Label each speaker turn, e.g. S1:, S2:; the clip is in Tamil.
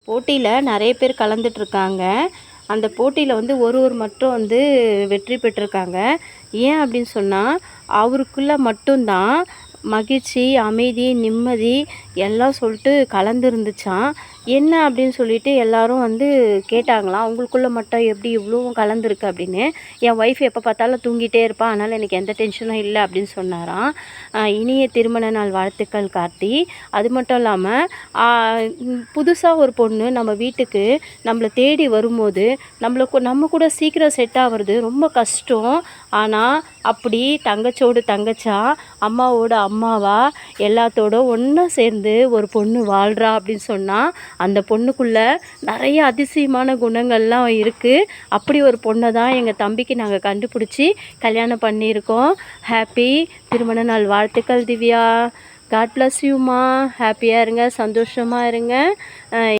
S1: போட்டியில் நிறைய பேர் கலந்துட்ருக்காங்க. அந்த போட்டியில் வந்து ஒருவர் மட்டும் வந்து வெற்றி பெற்றிருக்காங்க. ஏன் அப்படின்னு சொன்னால், அவருக்குள்ள மட்டும்தான் மகிழ்ச்சி, அமைதி, நிம்மதி எல்லாம் சொல்லிட்டு கலந்து இருந்துச்சாம். என்ன அப்படின்னு சொல்லிட்டு எல்லாரும் வந்து கேட்டாங்களாம். "உங்களுக்குள்ள மட்டும் எப்படி இவ்வளவும் கலந்துருக்கு?" அப்படின்னு. "என் ஒய்ஃப் எப்போ பார்த்தாலும் தூங்கிட்டே இருப்பா. அதனால் எனக்கு எந்த டென்ஷனும் இல்லை" அப்படின்னு சொன்னாராம். இனிய திருமண நாள் வாழ்த்துக்கள் கார்த்தி. அது மட்டும் இல்லாமல் புதுசா ஒரு பொண்ணு நம்ம வீட்டுக்கு நம்மள தேடி வரும்போது, நம்ம கூட சீக்கிரம் செட் ஆகுறது ரொம்ப கஷ்டம். ஆனால் அப்படி தங்கச்சியோடு தங்கச்சா, அம்மாவோட அம்மாவா எல்லாத்தோட ஒன்றா சேர்ந்து ஒரு பொண்ணு வாழ்றா அப்படின்னு சொன்னால், அந்த பொண்ணுக்குள்ள நிறைய அதிசயமான குணங்கள்லாம் இருக்குது. அப்படி ஒரு பொண்ணை தான் எங்கள் தம்பிக்கு நாங்கள் கண்டுபிடிச்சி கல்யாணம் பண்ணியிருக்கோம். ஹாப்பி திருமண நாள் வாழ்த்துக்கள் திவ்யா. காட் பிளஸ் யூமா. ஹாப்பியாக இருங்க, சந்தோஷமாக இருங்க.